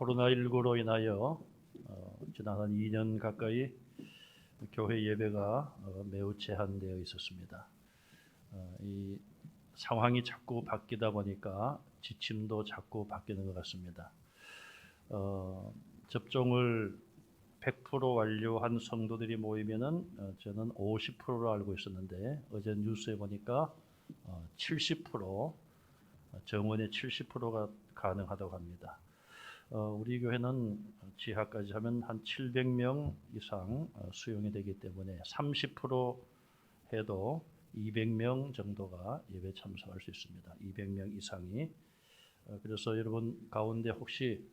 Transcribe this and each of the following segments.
코로나19로 인하여 지난 한 2년 가까이 교회 예배가 매우 제한되어 있었습니다. 이 상황이 자꾸 바뀌다 보니까 지침도 자꾸 바뀌는 것 같습니다. 접종을 100% 완료한 성도들이 모이면은 저는 50%로 알고 있었는데 어제 뉴스에 보니까 70%, 정원의 70%가 가능하다고 합니다. 우리 교회는 지하까지 하면 한 700명 이상 수용이 되기 때문에 30% 해도 200명 정도가 예배 참석할 수 있습니다. 200명 이상이. 그래서 여러분 가운데 혹시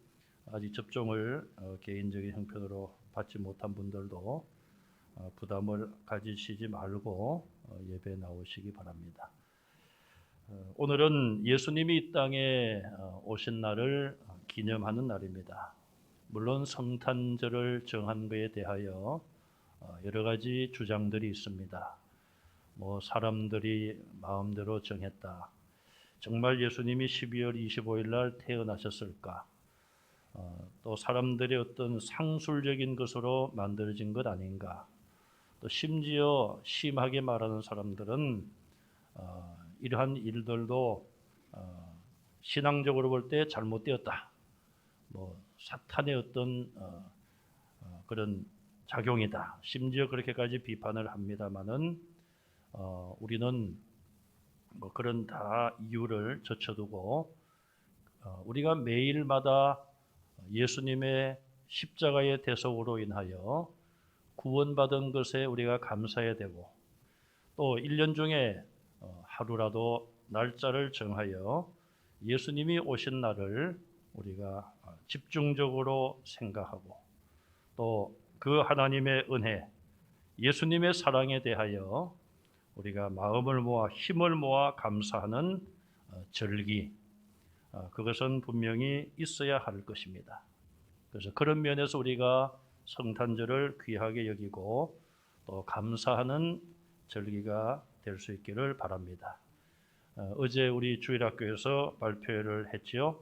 아직 접종을 개인적인 형편으로 받지 못한 분들도 부담을 가지시지 말고 예배에 나오시기 바랍니다. 오늘은 예수님이 이 땅에 오신 날을 기념하는 날입니다. 물론 성탄절을 정한 것에 대하여 여러 가지 주장들이 있습니다. 사람들이 마음대로 정했다. 정말 예수님이 12월 25일 날 태어나셨을까? 또 사람들의 어떤 상술적인 것으로 만들어진 것 아닌가? 또 심지어 심하게 말하는 사람들은 이러한 일들도 신앙적으로 볼 때 잘못되었다. 사탄의 어떤 그런 작용이다. 심지어 그렇게까지 비판을 합니다마는 우리는 그런 다 이유를 젖혀두고 우리가 매일마다 예수님의 십자가의 대속으로 인하여 구원받은 것에 우리가 감사해야 되고 또 1년 중에 하루라도 날짜를 정하여 예수님이 오신 날을 우리가 집중적으로 생각하고 또 그 하나님의 은혜, 예수님의 사랑에 대하여 우리가 마음을 모아 힘을 모아 감사하는 절기, 그것은 분명히 있어야 할 것입니다. 그래서 그런 면에서 우리가 성탄절을 귀하게 여기고 또 감사하는 절기가 될 수 있기를 바랍니다. 어제 우리 주일학교에서 발표를 했지요.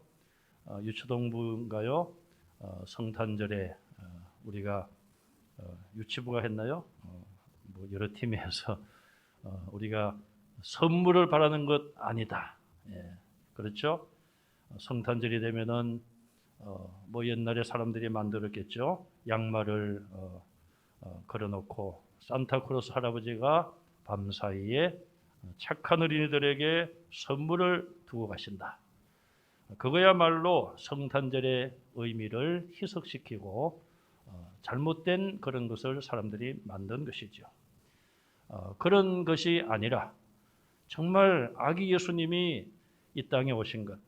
유초동부인가요? 성탄절에 우리가 유치부가 했나요? 여러 팀이 해서 우리가 선물을 바라는 것 아니다. 그렇죠? 성탄절이 되면은 옛날에 사람들이 만들었겠죠. 양말을 걸어놓고 산타크로스 할아버지가 밤사이에 착한 어린이들에게 선물을 두고 가신다. 그거야말로 성탄절의 의미를 희석시키고 잘못된 그런 것을 사람들이 만든 것이죠. 그런 것이 아니라 정말 아기 예수님이 이 땅에 오신 것,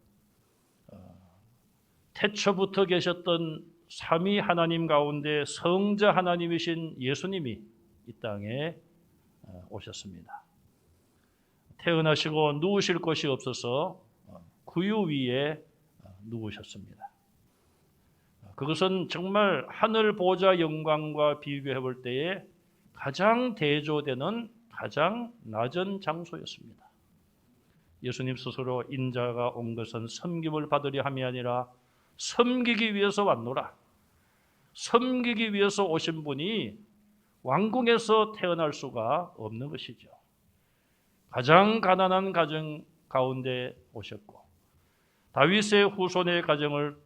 태초부터 계셨던 삼위 하나님 가운데 성자 하나님이신 예수님이 이 땅에 오셨습니다. 태어나시고 누우실 곳이 없어서 구유 위에 누우셨습니다. 그것은 정말 하늘 보좌 영광과 비교해 볼 때에 가장 대조되는 가장 낮은 장소였습니다. 예수님 스스로 인자가 온 것은 섬김을 받으려 함이 아니라 섬기기 위해서 왔노라. 섬기기 위해서 오신 분이 왕궁에서 태어날 수가 없는 것이죠. 가장 가난한 가정 가운데 오셨고 다윗의 후손의 가정을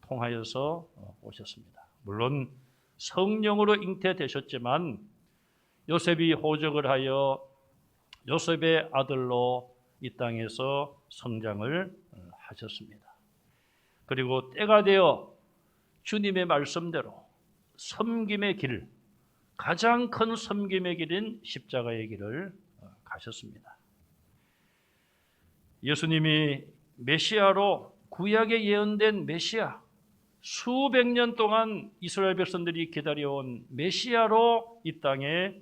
통하여서 오셨습니다. 물론 성령으로 잉태되셨지만 요셉이 호적을 하여 요셉의 아들로 이 땅에서 성장을 하셨습니다. 그리고 때가 되어 주님의 말씀대로 섬김의 길, 가장 큰 섬김의 길인 십자가의 길을 가셨습니다. 예수님이 메시아로 구약에 예언된 메시아, 수백 년 동안 이스라엘 백성들이 기다려온 메시아로 이 땅에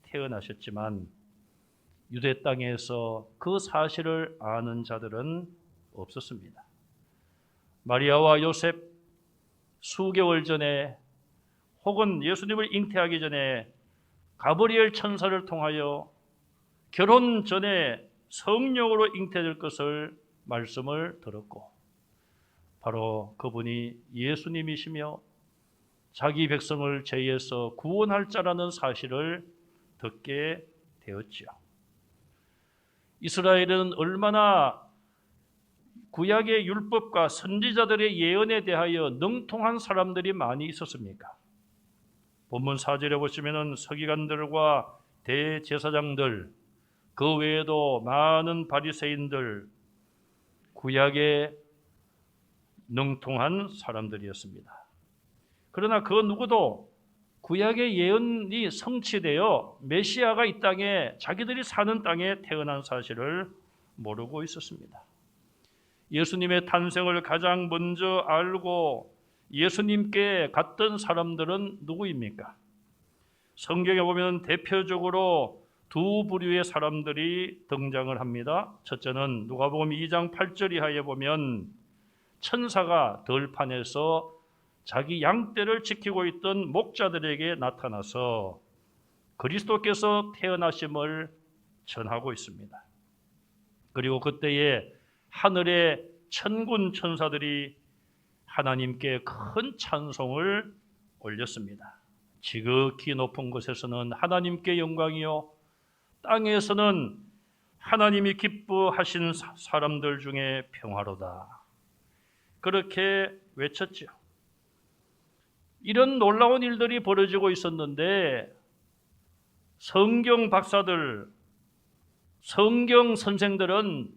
태어나셨지만 유대 땅에서 그 사실을 아는 자들은 없었습니다. 마리아와 요셉 수개월 전에 혹은 예수님을 잉태하기 전에 가브리엘 천사를 통하여 결혼 전에 성령으로 잉태될 것을 말씀을 들었고 바로 그분이 예수님이시며 자기 백성을 죄에서 구원할 자라는 사실을 듣게 되었지요. 이스라엘은 얼마나 구약의 율법과 선지자들의 예언에 대하여 능통한 사람들이 많이 있었습니까? 본문 4절에 보시면은 서기관들과 대제사장들, 그 외에도 많은 바리새인들, 구약에 능통한 사람들이었습니다. 그러나 그 누구도 구약의 예언이 성취되어 메시아가 이 땅에, 자기들이 사는 땅에 태어난 사실을 모르고 있었습니다. 예수님의 탄생을 가장 먼저 알고 예수님께 갔던 사람들은 누구입니까? 성경에 보면 대표적으로 두 부류의 사람들이 등장을 합니다. 첫째는 누가복음 2장 8절 이하에 보면 천사가 들판에서 자기 양떼를 지키고 있던 목자들에게 나타나서 그리스도께서 태어나심을 전하고 있습니다. 그리고 그때에 하늘의 천군 천사들이 하나님께 큰 찬송을 올렸습니다. 지극히 높은 곳에서는 하나님께 영광이요, 땅에서는 하나님이 기뻐하신 사람들 중에 평화로다. 그렇게 외쳤죠. 이런 놀라운 일들이 벌어지고 있었는데 성경 박사들, 성경 선생들은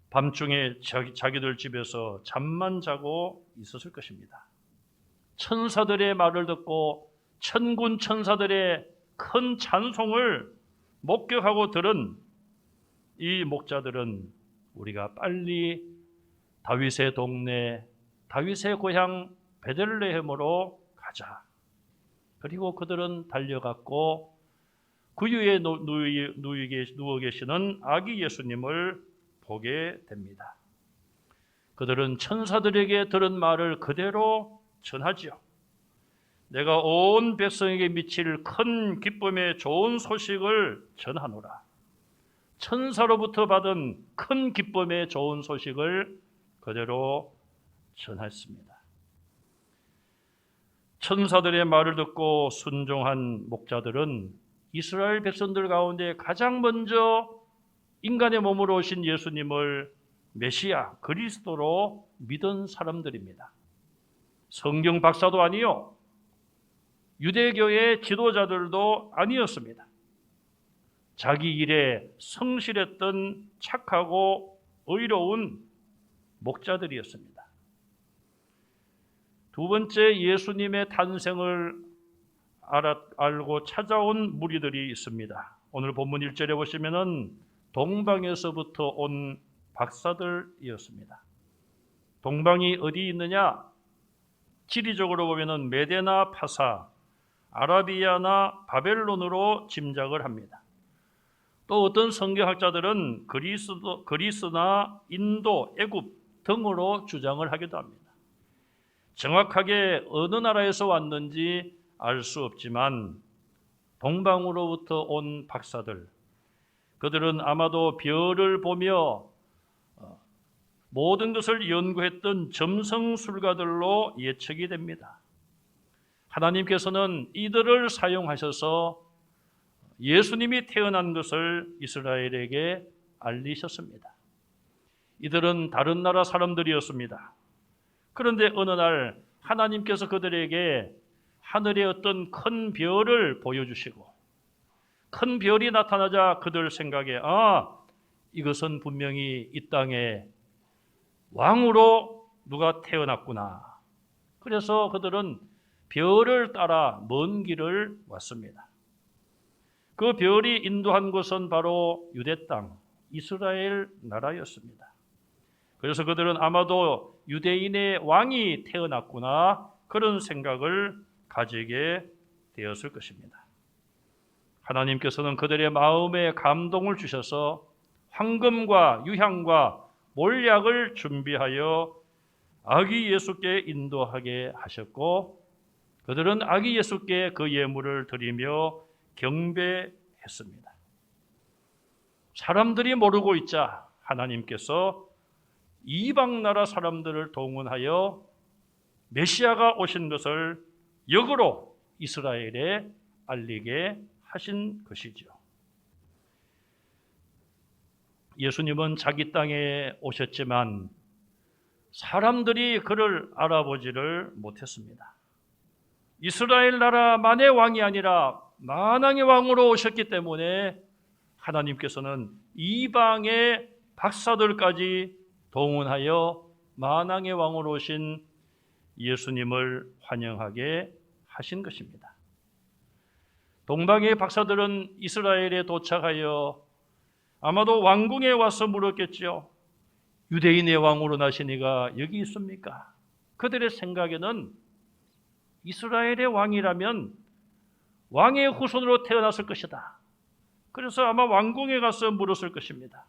밤중에 자기들 집에서 잠만 자고 있었을 것입니다. 천사들의 말을 듣고 천군 천사들의 큰 찬송을 목격하고 들은 이 목자들은 우리가 빨리 다윗의 동네, 다윗의 고향 베들레헴으로 가자. 그리고 그들은 달려갔고 구유에 누워 계시는 아기 예수님을 보게 됩니다. 그들은 천사들에게 들은 말을 그대로 전하지요. 내가 온 백성에게 미칠 큰 기쁨의 좋은 소식을 전하노라. 천사로부터 받은 큰 기쁨의 좋은 소식을 그대로 전했습니다. 천사들의 말을 듣고 순종한 목자들은 이스라엘 백성들 가운데 가장 먼저 인간의 몸으로 오신 예수님을 메시아, 그리스도로 믿은 사람들입니다. 성경 박사도 아니요, 유대교의 지도자들도 아니었습니다. 자기 일에 성실했던 착하고 의로운 목자들이었습니다. 두 번째, 예수님의 탄생을 알고 찾아온 무리들이 있습니다. 오늘 본문 1절에 보시면은 동방에서부터 온 박사들이었습니다. 동방이 어디 있느냐? 지리적으로 보면은 메데나 파사, 아라비아나 바벨론으로 짐작을 합니다. 또 어떤 성경학자들은 그리스나 인도, 애굽 등으로 주장을 하기도 합니다. 정확하게 어느 나라에서 왔는지 알 수 없지만 동방으로부터 온 박사들, 그들은 아마도 별을 보며 모든 것을 연구했던 점성술가들로 예측이 됩니다. 하나님께서는 이들을 사용하셔서 예수님이 태어난 것을 이스라엘에게 알리셨습니다. 이들은 다른 나라 사람들이었습니다. 그런데 어느 날 하나님께서 그들에게 하늘의 어떤 큰 별을 보여주시고 큰 별이 나타나자 그들 생각에 이것은 분명히 이 땅에 왕으로 누가 태어났구나. 그래서 그들은 별을 따라 먼 길을 왔습니다. 그 별이 인도한 곳은 바로 유대 땅, 이스라엘 나라였습니다. 그래서 그들은 아마도 유대인의 왕이 태어났구나, 그런 생각을 가지게 되었을 것입니다. 하나님께서는 그들의 마음에 감동을 주셔서 황금과 유향과 몰약을 준비하여 아기 예수께 인도하게 하셨고, 그들은 아기 예수께 그 예물을 드리며 경배했습니다. 사람들이 모르고 있자 하나님께서 이방 나라 사람들을 동원하여 메시아가 오신 것을 역으로 이스라엘에 알리게 하신 것이죠. 예수님은 자기 땅에 오셨지만 사람들이 그를 알아보지를 못했습니다. 이스라엘 나라만의 왕이 아니라 만왕의 왕으로 오셨기 때문에 하나님께서는 이방의 박사들까지 동원하여 만왕의 왕으로 오신 예수님을 환영하게 하신 것입니다. 동방의 박사들은 이스라엘에 도착하여 아마도 왕궁에 와서 물었겠지요. 유대인의 왕으로 나신 이가 여기 있습니까? 그들의 생각에는 이스라엘의 왕이라면 왕의 후손으로 태어났을 것이다. 그래서 아마 왕궁에 가서 물었을 것입니다.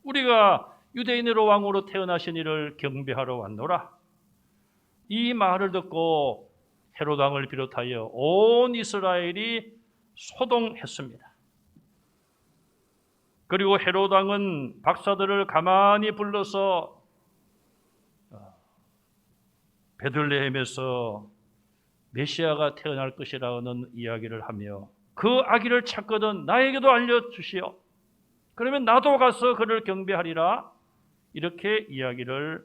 우리가 유대인으로 왕으로 태어나신 이를 경배하러 왔노라. 이 말을 듣고 헤롯 왕을 비롯하여 온 이스라엘이 소동했습니다. 그리고 헤롯 왕은 박사들을 가만히 불러서 베들레헴에서 메시아가 태어날 것이라는 이야기를 하며 그 아기를 찾거든 나에게도 알려주시오. 그러면 나도 가서 그를 경배하리라. 이렇게 이야기를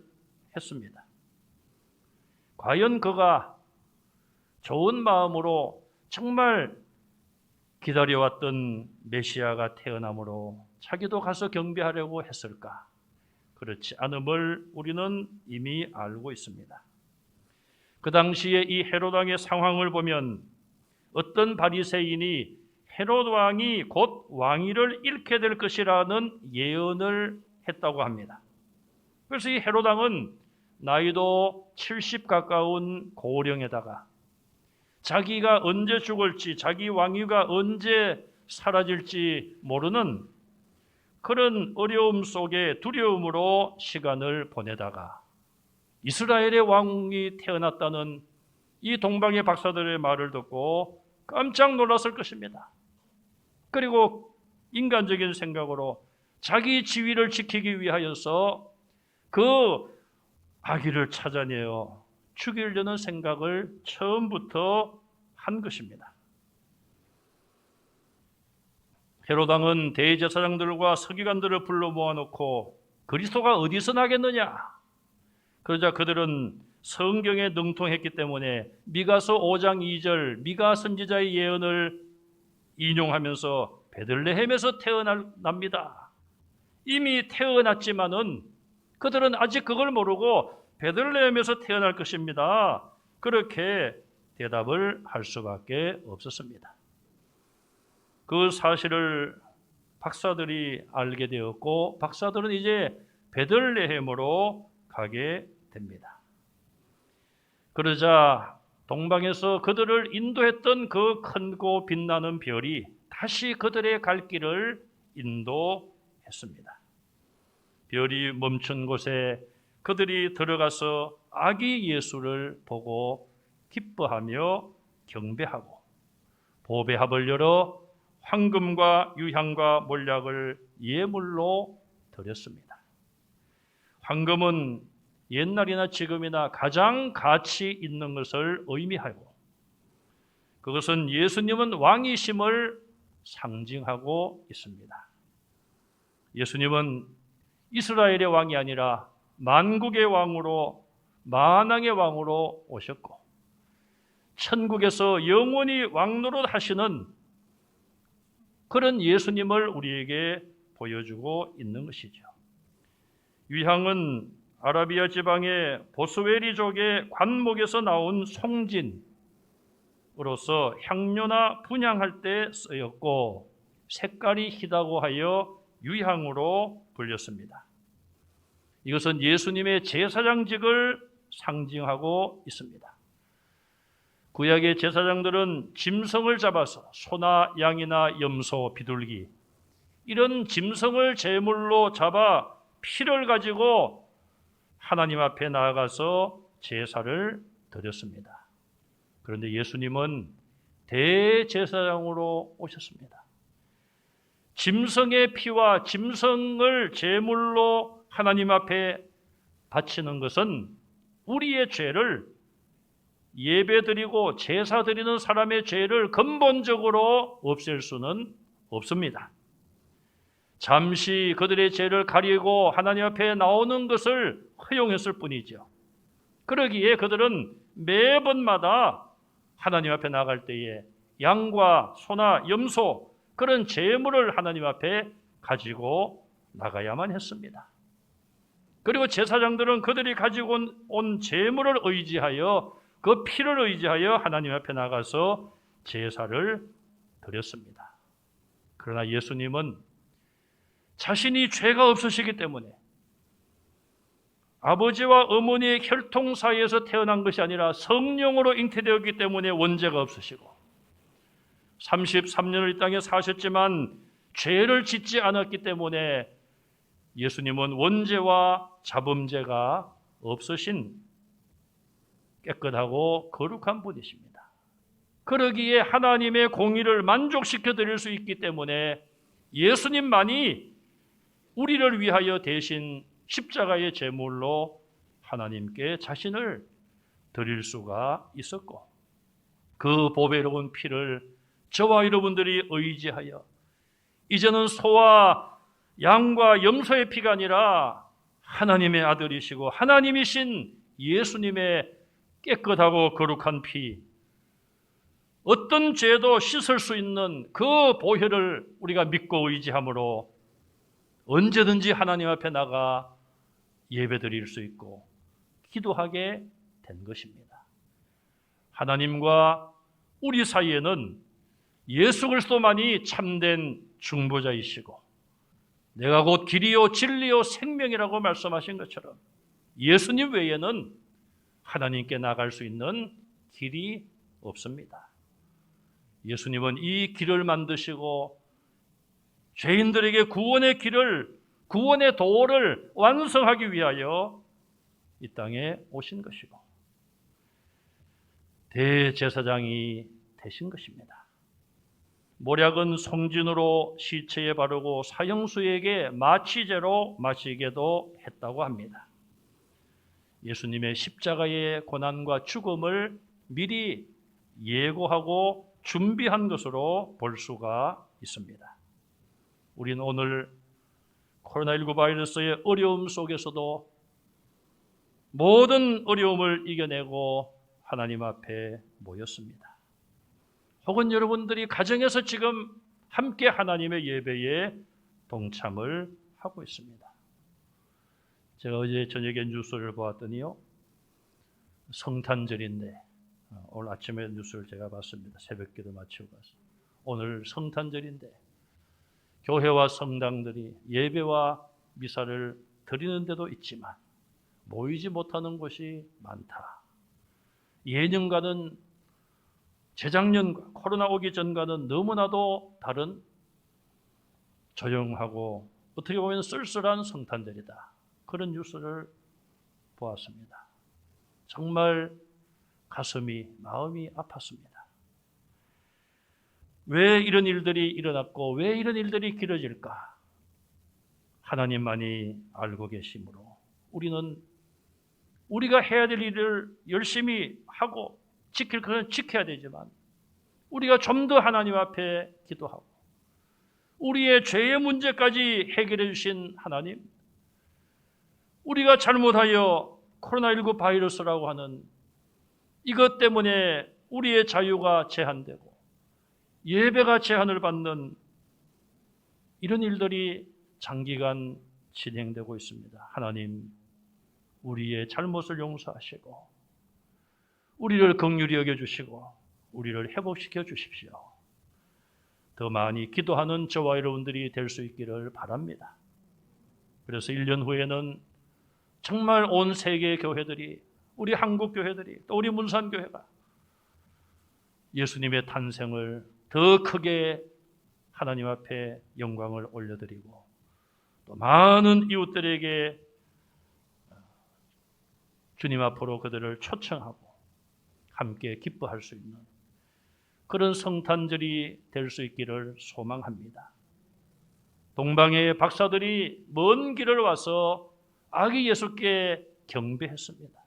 했습니다. 과연 그가 좋은 마음으로 정말 기다려왔던 메시아가 태어남으로 자기도 가서 경배하려고 했을까? 그렇지 않음을 우리는 이미 알고 있습니다. 그 당시에 이 헤롯 왕의 상황을 보면 어떤 바리새인이 헤롯 왕이 곧 왕위를 잃게 될 것이라는 예언을 했다고 합니다. 그래서 이 헤롯 왕은 나이도 70 가까운 고령에다가 자기가 언제 죽을지, 자기 왕위가 언제 사라질지 모르는 그런 어려움 속에 두려움으로 시간을 보내다가 이스라엘의 왕이 태어났다는 이 동방의 박사들의 말을 듣고 깜짝 놀랐을 것입니다. 그리고 인간적인 생각으로 자기 지위를 지키기 위하여서 그 아기를 찾아내어 죽이려는 생각을 처음부터 한 것입니다. 헤롯 왕은 대제사장들과 서기관들을 불러 모아놓고 그리스도가 어디서 나겠느냐? 그러자 그들은 성경에 능통했기 때문에 미가서 5장 2절 미가 선지자의 예언을 인용하면서 베들레헴에서 태어납니다. 이미 태어났지만은 그들은 아직 그걸 모르고 베들레헴에서 태어날 것입니다. 그렇게 대답을 할 수밖에 없었습니다. 그 사실을 박사들이 알게 되었고 박사들은 이제 베들레헴으로 가게 됩니다. 그러자 동방에서 그들을 인도했던 그 크고 빛나는 별이 다시 그들의 갈 길을 인도했습니다. 별이 멈춘 곳에 그들이 들어가서 아기 예수를 보고 기뻐하며 경배하고 보배합을 열어 황금과 유향과 몰약을 예물로 드렸습니다. 황금은 옛날이나 지금이나 가장 가치 있는 것을 의미하고 그것은 예수님은 왕이심을 상징하고 있습니다. 예수님은 이스라엘의 왕이 아니라 만국의 왕으로 만왕의 왕으로 오셨고 천국에서 영원히 왕노릇 하시는 그런 예수님을 우리에게 보여주고 있는 것이죠. 유향은 아라비아 지방의 보스웨리족의 관목에서 나온 송진으로서 향료나 분향할 때 쓰였고 색깔이 희다고 하여 유향으로 불렸습니다. 이것은 예수님의 제사장직을 상징하고 있습니다. 구약의 제사장들은 짐승을 잡아서 소나 양이나 염소, 비둘기 이런 짐승을 제물로 잡아 피를 가지고 하나님 앞에 나아가서 제사를 드렸습니다. 그런데 예수님은 대제사장으로 오셨습니다. 짐승의 피와 짐승을 제물로 하나님 앞에 바치는 것은 우리의 죄를, 예배드리고 제사드리는 사람의 죄를 근본적으로 없앨 수는 없습니다. 잠시 그들의 죄를 가리고 하나님 앞에 나오는 것을 허용했을 뿐이죠. 그러기에 그들은 매번마다 하나님 앞에 나갈 때에 양과 소나 염소, 그런 제물을 하나님 앞에 가지고 나가야만 했습니다. 그리고 제사장들은 그들이 가지고 온 제물을 의지하여, 그 피를 의지하여 하나님 앞에 나가서 제사를 드렸습니다. 그러나 예수님은 자신이 죄가 없으시기 때문에, 아버지와 어머니의 혈통 사이에서 태어난 것이 아니라 성령으로 잉태되었기 때문에 원죄가 없으시고, 33년을 이 땅에 사셨지만 죄를 짓지 않았기 때문에 예수님은 원죄와 자범죄가 없으신 깨끗하고 거룩한 분이십니다. 그러기에 하나님의 공의를 만족시켜 드릴 수 있기 때문에 예수님만이 우리를 위하여 대신 십자가의 제물로 하나님께 자신을 드릴 수가 있었고, 그 보배로운 피를 저와 여러분들이 의지하여 이제는 소와 양과 염소의 피가 아니라 하나님의 아들이시고 하나님이신 예수님의 깨끗하고 거룩한 피, 어떤 죄도 씻을 수 있는 그 보혈을 우리가 믿고 의지함으로 언제든지 하나님 앞에 나가 예배드릴 수 있고 기도하게 된 것입니다. 하나님과 우리 사이에는 예수 그리스도만이 참된 중보자이시고, 내가 곧 길이요 진리요 생명이라고 말씀하신 것처럼 예수님 외에는 하나님께 나갈 수 있는 길이 없습니다. 예수님은 이 길을 만드시고 죄인들에게 구원의 길을, 구원의 도를 완성하기 위하여 이 땅에 오신 것이고 대제사장이 되신 것입니다. 모략은 송진으로 시체에 바르고 사형수에게 마취제로 마시게도 했다고 합니다. 예수님의 십자가의 고난과 죽음을 미리 예고하고 준비한 것으로 볼 수가 있습니다. 우리는 오늘 코로나19 바이러스의 어려움 속에서도 모든 어려움을 이겨내고 하나님 앞에 모였습니다. 혹은 여러분들이 가정에서 지금 함께 하나님의 예배에 동참을 하고 있습니다. 제가 어제 저녁에 뉴스를 보았더니요, 성탄절인데, 오늘 아침에 뉴스를 제가 봤습니다. 새벽기도 마치고 봤습니다. 오늘 성탄절인데 교회와 성당들이 예배와 미사를 드리는 데도 있지만 모이지 못하는 곳이 많다. 예년과는, 재작년과 코로나 오기 전과는 너무나도 다른 조용하고 어떻게 보면 쓸쓸한 성탄절이다. 그런 뉴스를 보았습니다. 정말 가슴이, 마음이 아팠습니다. 왜 이런 일들이 일어났고 왜 이런 일들이 길어질까? 하나님만이 알고 계시므로 우리는 우리가 해야 될 일을 열심히 하고 지킬 것은 지켜야 되지만, 우리가 좀 더 하나님 앞에 기도하고 우리의 죄의 문제까지 해결해 주신 하나님, 우리가 잘못하여 코로나19 바이러스라고 하는 이것 때문에 우리의 자유가 제한되고 예배가 제한을 받는 이런 일들이 장기간 진행되고 있습니다. 하나님, 우리의 잘못을 용서하시고 우리를 긍휼히 여겨주시고 우리를 회복시켜 주십시오. 더 많이 기도하는 저와 여러분들이 될 수 있기를 바랍니다. 그래서 1년 후에는 정말 온 세계 교회들이, 우리 한국 교회들이, 또 우리 문산교회가 예수님의 탄생을 더 크게 하나님 앞에 영광을 올려드리고 또 많은 이웃들에게 주님 앞으로 그들을 초청하고 함께 기뻐할 수 있는 그런 성탄절이 될 수 있기를 소망합니다. 동방의 박사들이 먼 길을 와서 아기 예수께 경배했습니다.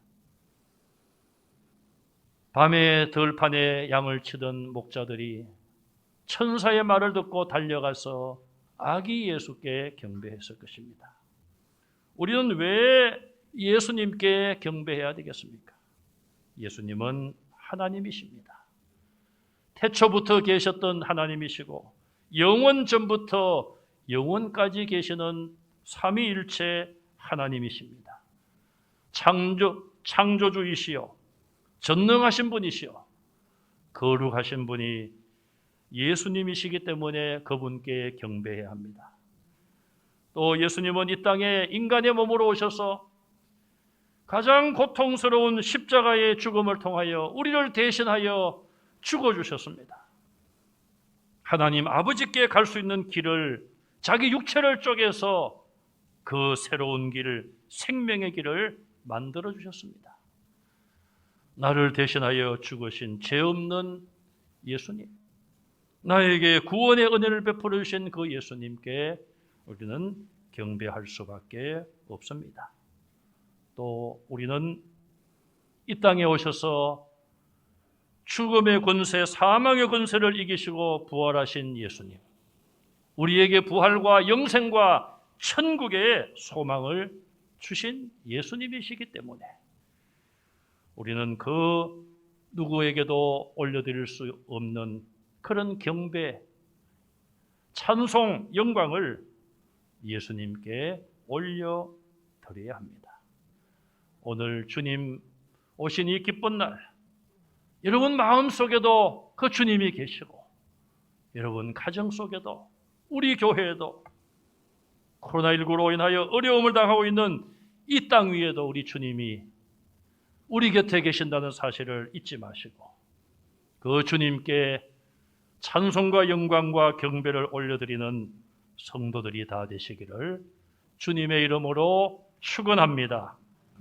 밤에 들판에 양을 치던 목자들이 천사의 말을 듣고 달려가서 아기 예수께 경배했을 것입니다. 우리는 왜 예수님께 경배해야 되겠습니까? 예수님은 하나님이십니다. 태초부터 계셨던 하나님이시고 영원 전부터 영원까지 계시는 삼위일체 하나님이십니다. 창조주이시요 전능하신 분이시요 거룩하신 분이 예수님이시기 때문에 그분께 경배해야 합니다. 또 예수님은 이 땅에 인간의 몸으로 오셔서 가장 고통스러운 십자가의 죽음을 통하여 우리를 대신하여 죽어주셨습니다. 하나님 아버지께 갈 수 있는 길을 자기 육체를 쪼개서 그 새로운 길, 생명의 길을 만들어 주셨습니다. 나를 대신하여 죽으신 죄 없는 예수님, 나에게 구원의 은혜를 베풀어 주신 그 예수님께 우리는 경배할 수밖에 없습니다. 또 우리는 이 땅에 오셔서 죽음의 권세, 사망의 권세를 이기시고 부활하신 예수님, 우리에게 부활과 영생과 천국의 소망을 주신 예수님이시기 때문에 우리는 그 누구에게도 올려드릴 수 없는 그런 경배, 찬송, 영광을 예수님께 올려드려야 합니다. 오늘 주님 오신 이 기쁜 날, 여러분 마음속에도 그 주님이 계시고 여러분 가정 속에도 우리 교회에도 코로나19로 인하여 어려움을 당하고 있는 이 땅 위에도 우리 주님이 우리 곁에 계신다는 사실을 잊지 마시고 그 주님께 찬송과 영광과 경배를 올려드리는 성도들이 다 되시기를 주님의 이름으로 축원합니다.